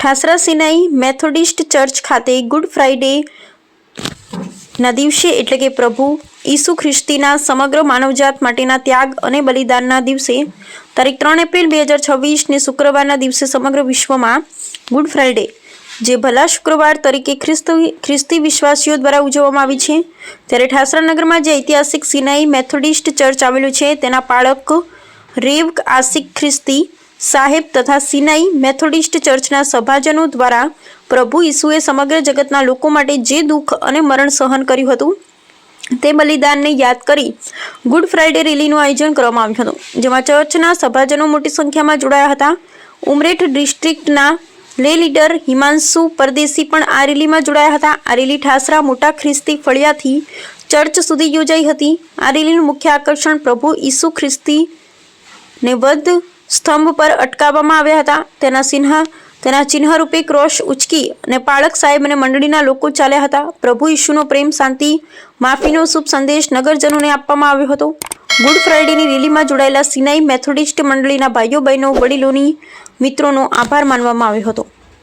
Thasra Shinai Methodist church ખાતે good ફ્રાઇડેના દિવસે એટલે કે પ્રભુ ઈસુ ખ્રિસ્તીના સમગ્ર માનવજાત માટેના ત્યાગ અને બલિદાનના દિવસે તારીખ 3 એપ્રિલ 2026ને શુક્રવારના દિવસે સમગ્ર વિશ્વમાં ગુડ ફ્રાઇડે જે ભલા શુક્રવાર તરીકે ખ્રિસ્તી વિશ્વાસીઓ દ્વારા ઉજવવામાં આવી છે, ત્યારે ઠાસરા નગરમાં જે ઐતિહાસિક સિનાઈ મેથોડિસ્ટ ચર્ચ આવેલું છે તેના પાળક રેવ આસિક ખ્રિસ્તી સાહેબ તથા સિનાઈ મેથોડિસ્ટ ચર્ચના સભાજનો દ્વારા પ્રભુ ઈસુએ સમગ્ર જગતના લોકો માટે જે દુઃખ અને મરણ સહન કર્યું હતું તે બલિદાનને યાદ કરી ગુડ ફ્રાઇડે રેલીનું આયોજન કરવામાં આવ્યું હતું, જેમાં ચર્ચના સભાજનો મોટી સંખ્યામાં જોડાયા હતા. ઉમરેઠ ડિસ્ટ્રિક્ટના લે લીડર હિમાંશુ પરદેશી પણ આ રેલીમાં જોડાયા હતા. આ રેલી ઠાસરા મોટા ખ્રિસ્તી ફળિયાથી ચર્ચ સુધી યોજાઈ હતી. આ રેલીનું મુખ્ય આકર્ષણ પ્રભુ ઈસુ ખ્રિસ્તીને વધ સ્તંભ પર અટકાવવામાં આવ્યા હતા. તેના ચિહ્નરૂપે ક્રોસ ઉચકી અને પાળક સાહેબ અને મંડળીના લોકો ચાલ્યા હતા. પ્રભુ ઈસુનો પ્રેમ, શાંતિ, માફીનો શુભ સંદેશ નગરજનોને આપવામાં આવ્યો હતો. ગુડ ફ્રાઇડેની રેલીમાં જોડાયેલા સિનાઈ મેથોડિસ્ટ મંડળીના ભાઈઓ બહેનો, વડીલોની મિત્રોનો આભાર માનવામાં આવ્યો હતો.